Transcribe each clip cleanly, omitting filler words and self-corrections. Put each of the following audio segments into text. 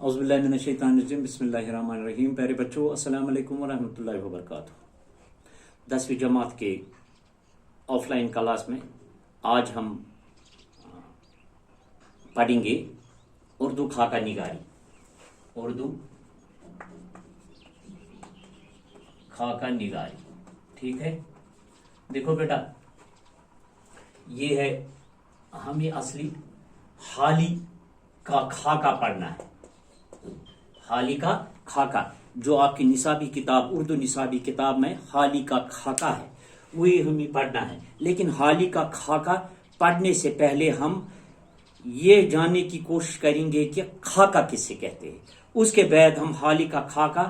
औज़ुबिल्लाहि मिनश्शैतानिर्रजीम बिस्मिल्लाहिर्रहमानिर्रहीम। प्यारे बच्चों, अस्सलाम वालेकुम वरहमतुल्लाहि वबरकातुहू। 10वीं जमात के ऑफलाइन क्लास में आज हम पढ़ेंगे उर्दू खाका निगारी। उर्दू खाका निगारी, ठीक है। देखो बेटा, ये है हमें असली हाली का खाका पढ़ना है। हाली का खाका जो आपकी निसाबी किताब, उर्दू निसाबी किताब में हाली का खाका है, वही हमें पढ़ना है। लेकिन हाली का खाका पढ़ने से पहले हम ये जानने की कोशिश करेंगे कि खाका किसे कहते हैं। उसके बाद हम हाली का खाका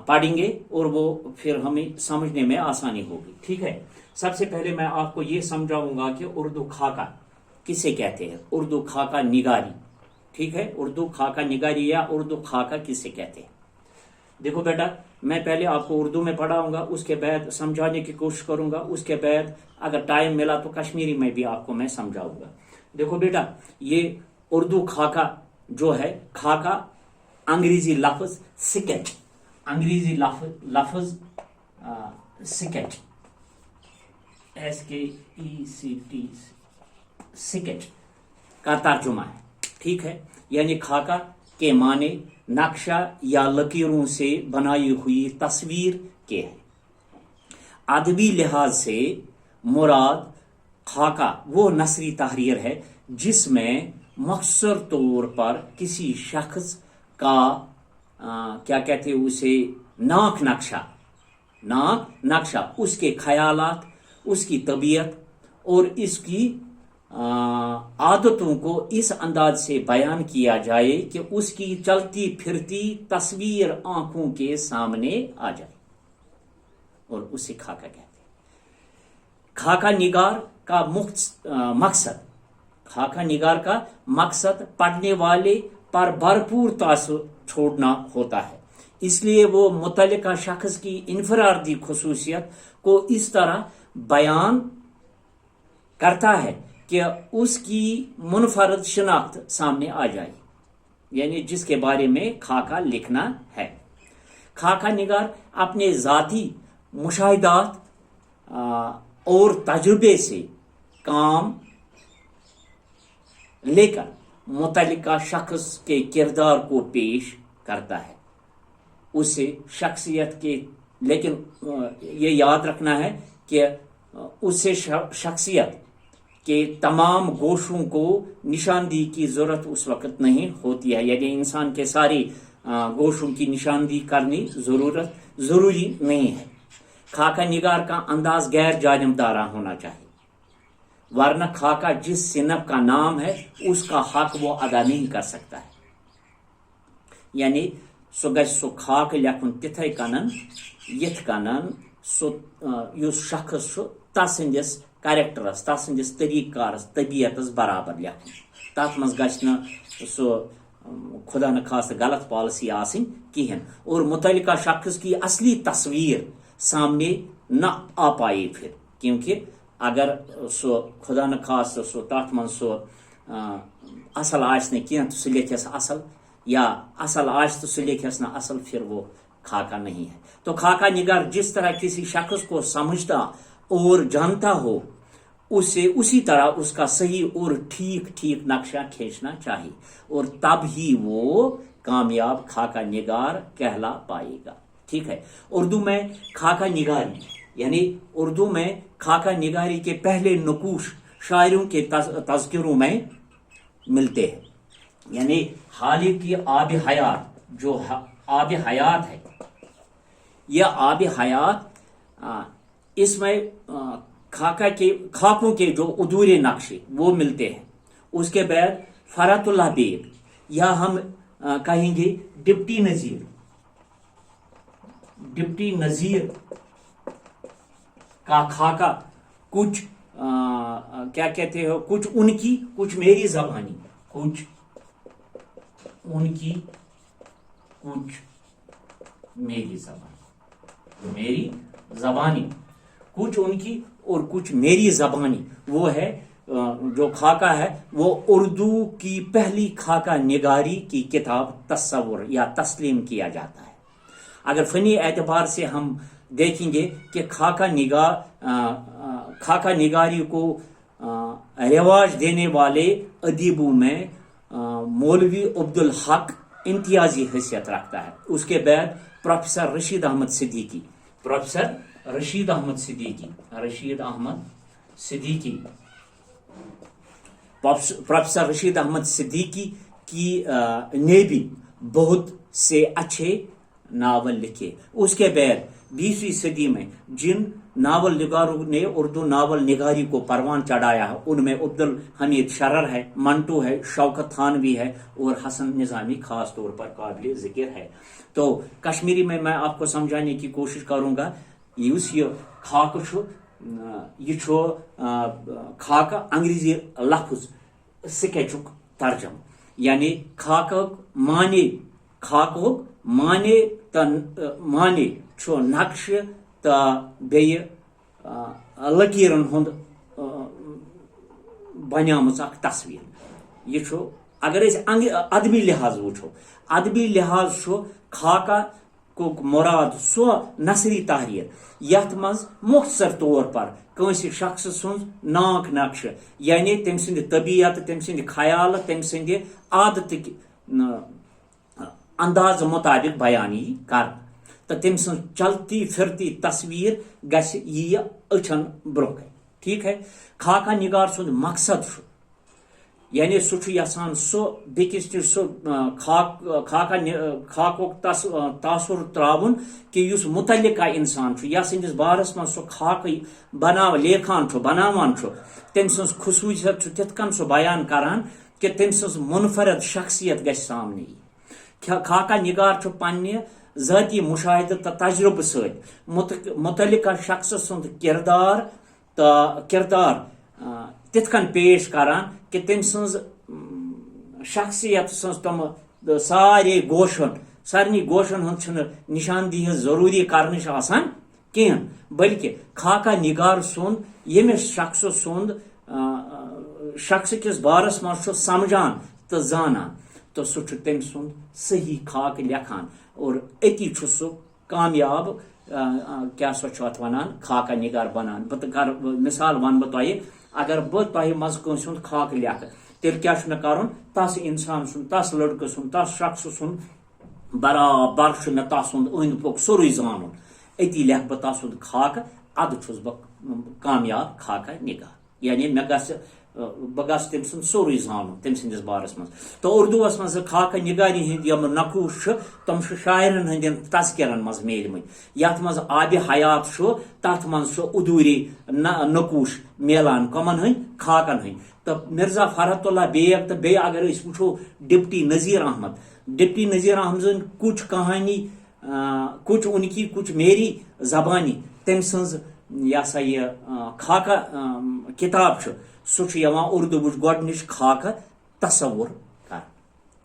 पढ़ेंगे और वो फिर हमें समझने में आसानी होगी, ठीक है। सबसे पहले मैं आपको ये समझाऊंगा कि उर्दू खाका किसे कहते हैं, उर्दू खाका निगारी, ठीक है। उर्दू खाका निगारी या उर्दू खाका किसे कहते हैं। देखो बेटा, मैं पहले आपको उर्दू में पढ़ाऊंगा, उसके बाद समझाने की कोशिश करूंगा, उसके बाद अगर टाइम मिला तो कश्मीरी में भी आपको मैं समझाऊंगा। देखो बेटा, ये उर्दू खाका जो है, खाका अंग्रेजी लफ्ज सिकेट, अंग्रेजी लफ्ज सिकेट, SKECT, सिकेट का तर्जुमा है, ठीक है। यानी खाका के माने नक्शा या लकीरों से बनाई हुई तस्वीर के हैं। अदबी लिहाज से मुराद खाका वो नसरी तहरीर है जिसमें मख्सूर तौर पर किसी शख्स का क्या कहते हैं उसे, नाक नक्शा, उसके ख्यालात, उसकी तबीयत और इसकी आदतों को इस अंदाज से बयान किया जाए कि उसकी चलती फिरती तस्वीर आंखों के सामने आ जाए, और उसे खाका कहते हैं। खाका निगार का मकसद, खाका निगार का मकसद पढ़ने वाले पर भरपूर तासुर छोड़ना होता है। इसलिए वो मुतल्लिका शख्स की इनफरादी खुसूसियत को इस तरह बयान करता है कि उसकी मुनफरद शिनाख्त सामने आ जाए, यानी जिसके बारे में खाका लिखना है। खाका निगार अपने ज़ाती मुशाहिदात और तजुर्बे से काम लेकर मुतल्लिका शख्स के किरदार को पेश करता है, उसे शख्सियत के, लेकिन ये याद रखना है कि उससे शख्सियत के तमाम गोशों को निशानदी की जरूरत उस वक्त नहीं होती है। यानी इंसान के सारे गोशों की निशानदी करनी जरूरी नहीं है। खाका निगार का अंदाज गैर जानिबदारा होना चाहिए, वरना खाका जिस सिनफ का नाम है उसका हक वो अदा नहीं कर सकता है। यानी सो गछ सो खाक लेखुन तिथे कनन यथ कनन सो युस शख्स तसंदिस कैरेक्टरस, तसंदिस तरीकारस, तबीयतस बराबर लेखुन। तथ मज गछ न सो खुदा न खास गलत पॉलिसी आसिन किहन, और मुतल्लिका शख्स की असली तस्वीर सामने न आ पाए फिर, क्योंकि अगर सो खुदा न खास सो तथ मन सो असल आस न कह तो सह लेखस असल, या असल आस तो सह लेखस न असल, फिर वो खाका नहीं है। तो खाका निगार जिस तरह किसी शख्स को समझता और जानता हो, उसे उसी तरह उसका सही और ठीक नक्शा खींचना चाहिए, और तब ही वो कामयाब खाका निगार कहला पाएगा, ठीक है। उर्दू में खाका निगारी, यानी उर्दू में खाका निगारी के पहले नुकूश शायरों के तज़किरों में मिलते हैं। यानी हाली की आब हयात, जो आब हयात है, यह आब हयात, इसमें खाकों के जो अधूरे नक्शे वो मिलते हैं। उसके बाद फरातुल्लाह बेग, या हम कहेंगे डिप्टी नजीर का खाका, कुछ क्या कहते हो, कुछ उनकी, कुछ मेरी ज़बानी, कुछ उनकी, कुछ मेरी ज़बानी, कुछ उनकी और कुछ मेरी ज़बानी, वो है جو خاکہ ہے وہ اردو کی پہلی خاکہ نگاری کی کتاب تصور یا تسلیم کیا جاتا ہے. اگر فنی اعتبار سے ہم دیکھیں گے کہ خاکہ نگاری کو رواج دینے والے ادیبوں میں مولوی عبدالحق امتیازی حیثیت رکھتا ہے. اس کے بعد پروفیسر رشید احمد صدیقی کی نے بھی بہت سے اچھے ناول لکھے. اس کے بعد 20ویں صدی میں جن ناول نگاروں نے اردو ناول نگاری کو پروان چڑھایا ہے ان میں عبدالحمید شرر ہے، منٹو ہے، شوکت تھانوی ہے اور حسن نظامی خاص طور پر قابل ذکر ہے. تو کشمیری میں آپ کو سمجھانے کی کوشش کروں گا. یہ خاکہ یہ خاکہ انگریزی لفظ سکیچک ترجم، یعنی خاکک معنی نقش تو بیٚیہِ لکیرن ہند بنیامٕژ اکھ تصویر. یہ اگر ادبی لحاظ وچھو، ادبی لحاظ خاکہ کو مراد سو نثری تحریر یتھ مز مختصر طور پر کنس شخص سن ناک نقش، یعنی تم سند طبیعت، تم سند خیال، تم سند عادت انداز مطابق بیان کر تو تم سن چلتی پھرتی تصویر گژھِ یہِ أچھن برونٛہہ. ٹھیک ہے. خاکہ نگار سند مقصد یعنی سہ یژھان سہ بیکس نش سہ خاکک تاثر تراون کہ اس متعلقہ انسان یا سندس بارس من سہ خاکہ لیکھان بناوان تم سن خصوصیت تت کن سہ بیان کران کہ تم سن منفرد شخصیت گژھِ سامنے. خاکہ نگار پنہ ذاتی مشاہدہ تو تجربہ ست متعلقہ شخص سند کردار تت کن پیش کران کہ تم سن شخصیت سن تم سارے سارنی گوشن ہند نشاندہی ضروری کرنچ آسان کہین، بلکہ خاکہ نگار سند یمس شخص کس بارس من سمجھان تو زانان تو سہ تم سند صحیح خاک لکھان اور اتی سہ کامیاب کیا ات ونان خاکہ نگار بنان. بہ مثال ون بہ تہ اگر بہ تہ مز کنس ہند خاکہ لکھ تیل کیا مے کرن تس انسان سن تس لڑکہ سن تس شخص سن برابر مے تس سند اند پک سوری زانن اتی لکھ بہ تس سند خاکہ اد چھس بہ کامیاب خاکہ نگار، یعنی مے گژھِ بہ گژھِ تم سند سوری زانن تم سندس بارس من. تو اردوس من خاکہ نگاری ہند یم نقوش تم شاعرن ہند تذکرن مز میل مت یت مز آب حیات تر من ادوری نقوش میلان کمن ہند خاکن ہند. تو مرزا فرحت اللہ بیگ تو بی اگر وچھو ڈپٹی نذیر احمد سن کچھ کہانی کچھ ان کی کچھ میری زبانی تم سن یہ سا یہ خاکہ کتاب سہ اردو گۄڈنِچ خاکہ تصور کر.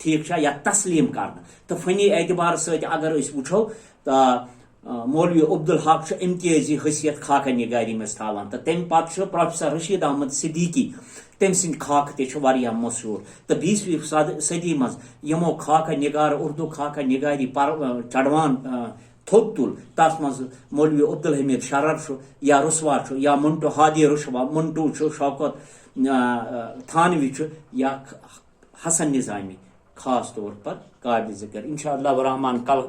ٹھیک یا تسلیم کرنا. تو فنی اعتبار ست اگر وچھو تو مولوی عبدالحق امتیازی حیثیت خاکہ نگاری میں تھاوان. تو تم پتہ پروفیسر رشید احمد صدیقی تم سند خاکہ تہ مشہور. تو 20ویں صدی مز یمو خاکہ نگار اردو خاکہ نگاری چڑوان تھوپ تل تس مز مولوی عبدالحمید شرر یا رسوا یا منٹو ہادی رسوا منٹو شوکت تھانوی یا حسن نظامی خاص طور پر قابل ذکر. انشاءاللہ الرحمن کل